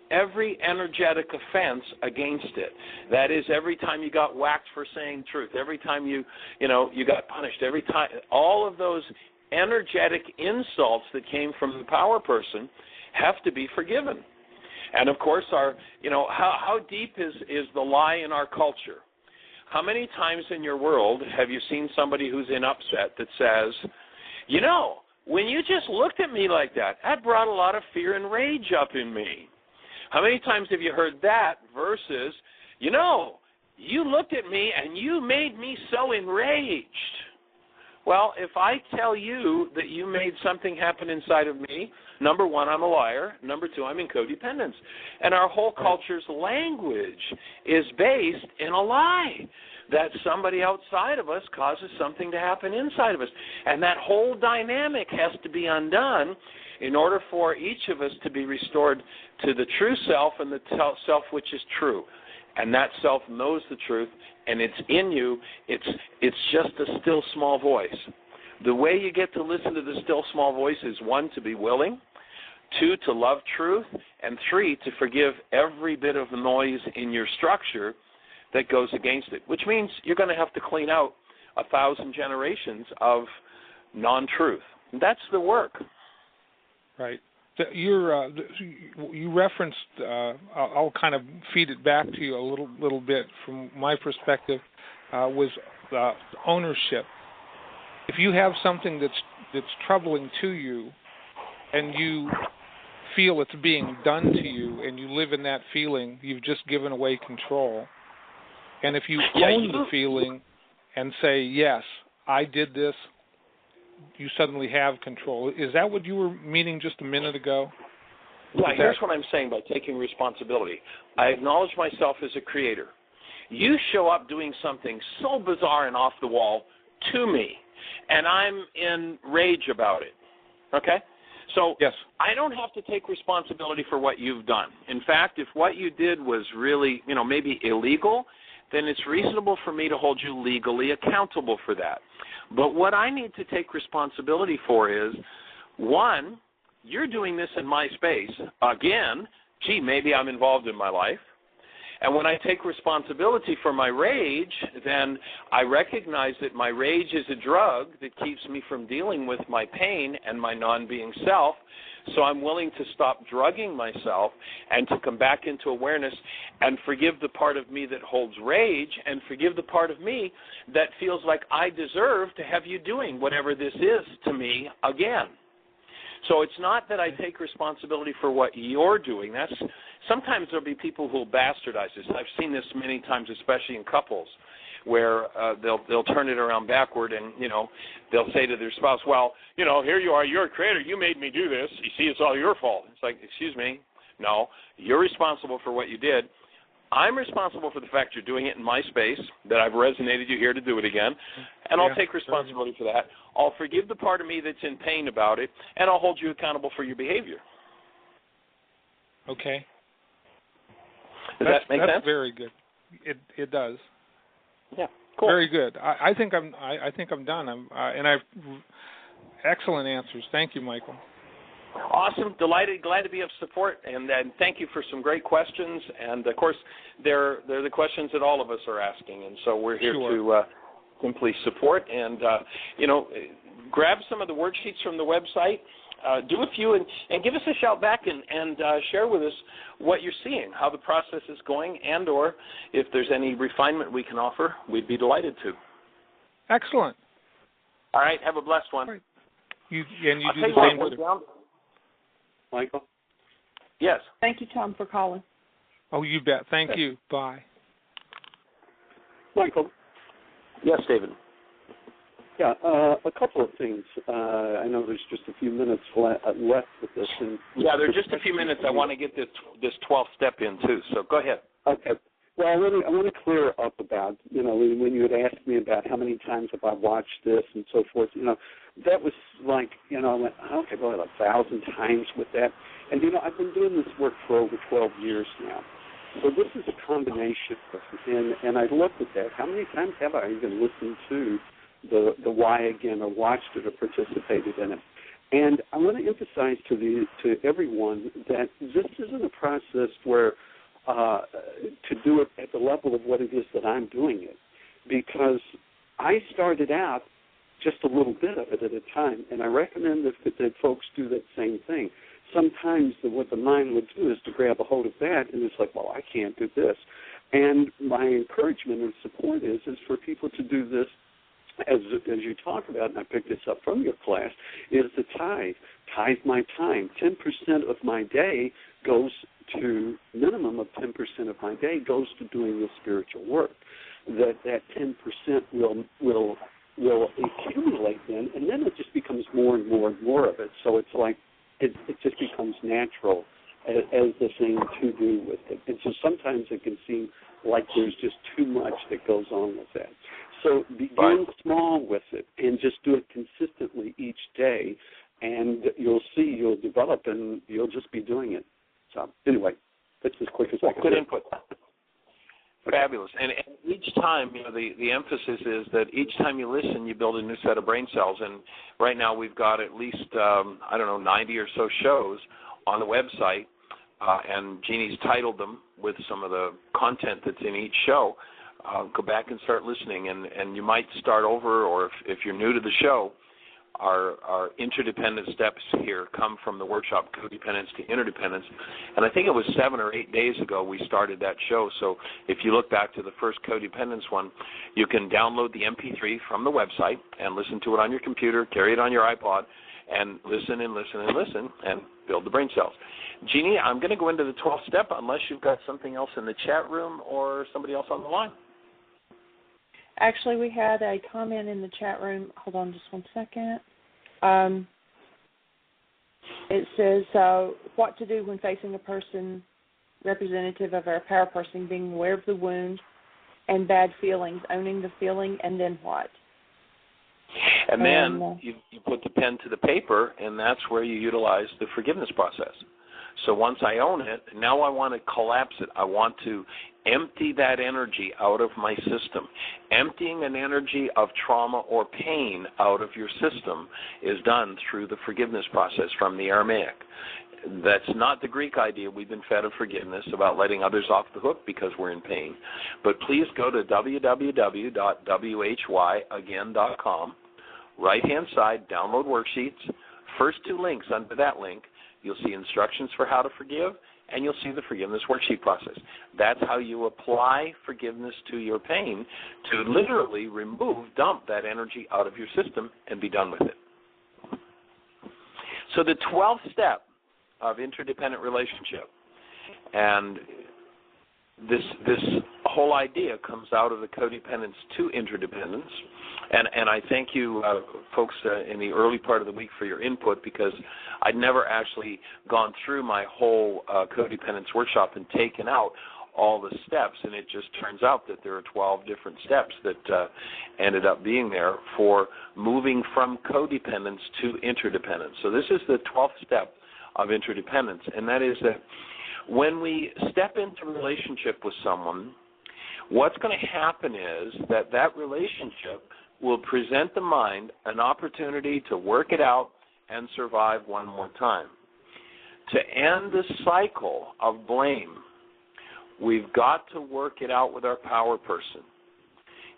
every energetic offense against it. That is, every time you got whacked for saying truth, every time you got punished, every time, all of those energetic insults that came from the power person have to be forgiven. And of course, how deep is the lie in our culture? How many times in your world have you seen somebody who's in upset that says, when you just looked at me like that brought a lot of fear and rage up in me? How many times have you heard that versus, you looked at me and you made me so enraged? Well, if I tell you that you made something happen inside of me, number one, I'm a liar. Number two, I'm in codependence. And our whole culture's language is based in a lie. that somebody outside of us causes something to happen inside of us. And that whole dynamic has to be undone in order for each of us to be restored to the true self and the self which is true. And that self knows the truth, and it's in you. It's just a still small voice. The way you get to listen to the still small voice is 1, to be willing, 2, to love truth, and 3, to forgive every bit of noise in your structure that goes against it, which means you're going to have to clean out 1,000 generations of non-truth. That's the work. Right. You referenced, I'll kind of feed it back to you a little bit from my perspective, was ownership. If you have something that's troubling to you and you feel it's being done to you and you live in that feeling, you've just given away control. And if you own the feeling and say, yes, I did this, you suddenly have control. Is that what you were meaning just a minute ago? Yeah, here's what I'm saying by taking responsibility. I acknowledge myself as a creator. You show up doing something so bizarre and off the wall to me, and I'm in rage about it, okay? So yes. I don't have to take responsibility for what you've done. In fact, if what you did was really, maybe illegal, then it's reasonable for me to hold you legally accountable for that. But what I need to take responsibility for is, 1, you're doing this in my space. Again, maybe I'm involved in my life. And when I take responsibility for my rage, then I recognize that my rage is a drug that keeps me from dealing with my pain and my non-being self. So I'm willing to stop drugging myself and to come back into awareness and forgive the part of me that holds rage and forgive the part of me that feels like I deserve to have you doing whatever this is to me again. So it's not that I take responsibility for what you're doing. Sometimes there'll be people who'll bastardize this. I've seen this many times, especially in couples, where they'll turn it around backward and, they'll say to their spouse, well, here you are, you're a creator, you made me do this. You see, it's all your fault. It's like, excuse me, no, you're responsible for what you did. I'm responsible for the fact you're doing it in my space, that I've resonated you here to do it again, and I'll take responsibility for that. I'll forgive the part of me that's in pain about it, and I'll hold you accountable for your behavior. Okay. Does that make sense? That's very good. It does. Yeah. Cool. Very good. I think I'm done. Excellent answers. Thank you, Michael. Awesome. Delighted, glad to be of support, and thank you for some great questions. And, of course, they're the questions that all of us are asking, and so we're here to simply support. And, grab some of the worksheets from the website, do a few, and give us a shout back and share with us what you're seeing, how the process is going, and or if there's any refinement we can offer, we'd be delighted to. Excellent. All right. Have a blessed one. Right. You do the same with Michael? Yes. Thank you, Tom, for calling. Oh, you bet. Thank you. Bye. Michael? Yes, David. Yeah, a couple of things. I know there's just a few minutes left with this. And there's just a few minutes. I want to get this 12th step in, too, so go ahead. Okay. Well, I want to clear up about, when you had asked me about how many times have I watched this and so forth, that was like, I went, okay, well, 1,000 times with that. And, I've been doing this work for over 12 years now. So this is a combination of, and I looked at that. How many times have I even listened to the why again, or watched it, or participated in it? And I want to emphasize to everyone that this isn't a process where to do it at the level of what it is that I'm doing it, because I started out just a little bit of it at a time, and I recommend that folks do that same thing. Sometimes what the mind would do is to grab a hold of that, and it's like, well, I can't do this. And my encouragement and support is for people to do this as you talk about, and I picked this up from your class, is the tithe. Tithe my time. 10% of my day goes to, minimum of 10% of my day goes to doing this spiritual work. That 10% will accumulate then, and then it just becomes more and more and more of it. So it's like it just becomes natural as the thing to do with it. And so sometimes it can seem like there's just too much that goes on with that. So begin small with it and just do it consistently each day, and you'll see you'll develop and you'll just be doing it. So anyway, that's as quick as I can. Good input. Fabulous. And each time, the emphasis is that each time you listen, you build a new set of brain cells. And right now we've got at least, 90 or so shows on the website, and Jeanie's titled them with some of the content that's in each show. Go back and start listening, and you might start over, or if you're new to the show, our interdependent steps here come from the workshop Codependence to Interdependence. And I think it was 7 or 8 days ago we started that show. So if you look back to the first Codependence one, you can download the MP3 from the website and listen to it on your computer, carry it on your iPod, and listen and listen and listen and build the brain cells. Jeanie, I'm going to go into the 12th step unless you've got something else in the chat room or somebody else on the line. Actually, we had a comment in the chat room. Hold on just one second. It says, what to do when facing a person representative of our power person, being aware of the wound and bad feelings, owning the feeling, and then what? And then you put the pen to the paper, and that's where you utilize the forgiveness process. So once I own it, now I want to collapse it. I want to empty that energy out of my system. Emptying an energy of trauma or pain out of your system is done through the forgiveness process from the Aramaic. That's not the Greek idea we've been fed of forgiveness, about letting others off the hook because we're in pain. But please go to www.whyagain.com. Right-hand side, download worksheets. First 2 links under that link, you'll see instructions for how to forgive, and you'll see the forgiveness worksheet process. That's how you apply forgiveness to your pain, to literally dump that energy out of your system and be done with it. So the 12th step of interdependent relationship, and this whole idea comes out of the codependence to interdependence. And I thank you, folks, in the early part of the week for your input, because I'd never actually gone through my whole codependence workshop and taken out all the steps, and it just turns out that there are 12 different steps that ended up being there for moving from codependence to interdependence. So this is the 12th step of interdependence, and that is that when we step into a relationship with someone, what's going to happen is that relationship will present the mind an opportunity to work it out and survive one more time. To end the cycle of blame, we've got to work it out with our power person.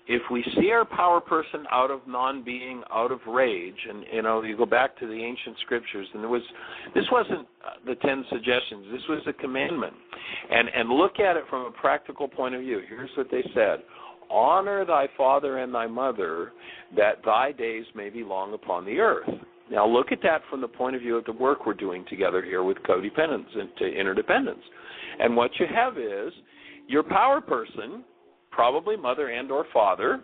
If we see our power person out of non-being, out of rage, and you go back to the ancient scriptures, and this wasn't the 10 suggestions, this was a commandment. And look at it from a practical point of view. Here's what they said: honor thy father and thy mother, that thy days may be long upon the earth. Now look at that from the point of view of the work we're doing together here with codependence and to interdependence. And what you have is your power person, probably mother and or father,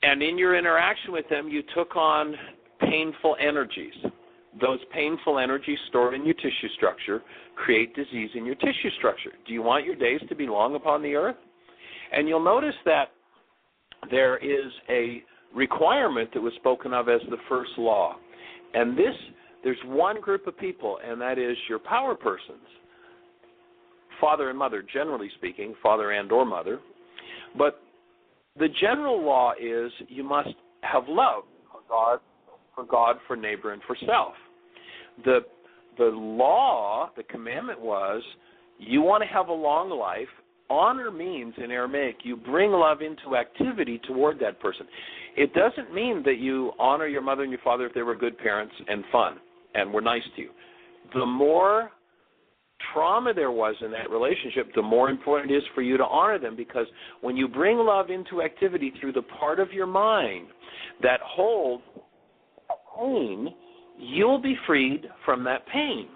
and in your interaction with them you took on painful energies. Those painful energies stored in your tissue structure create disease in your tissue structure. Do you want your days to be long upon the earth? And you'll notice that there is a requirement that was spoken of as the first law. And there's one group of people, and that is your power persons, father and mother, generally speaking, father and or mother. But the general law is you must have love for God, for neighbor, and for self. The law, the commandment was, you want to have a long life. Honor means, in Aramaic, you bring love into activity toward that person. It doesn't mean that you honor your mother and your father if they were good parents and fun and were nice to you. The more trauma there was in that relationship, the more important it is for you to honor them, because when you bring love into activity through the part of your mind that holds pain, you'll be freed from that pain.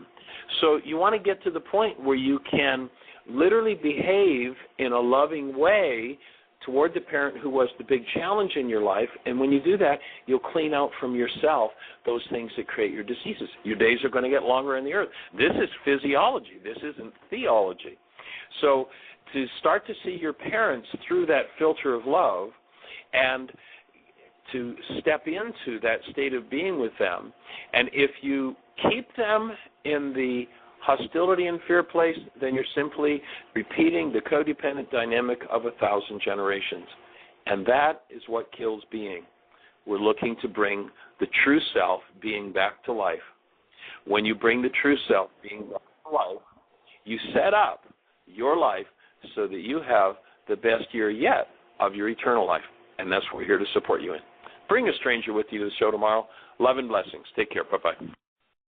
So you want to get to the point where you can literally behave in a loving way toward the parent who was the big challenge in your life, and when you do that, you'll clean out from yourself those things that create your diseases. Your days are going to get longer on the earth. This is physiology. This isn't theology. So to start to see your parents through that filter of love and to step into that state of being with them, and if you keep them in the hostility and fear place, then you're simply repeating the codependent dynamic of 1,000 generations. And that is what kills being. We're looking to bring the true self, being, back to life. When you bring the true self, being, back to life, you set up your life so that you have the best year yet of your eternal life. And that's what we're here to support you in. Bring a stranger with you to the show tomorrow. Love and blessings. Take care. Bye-bye.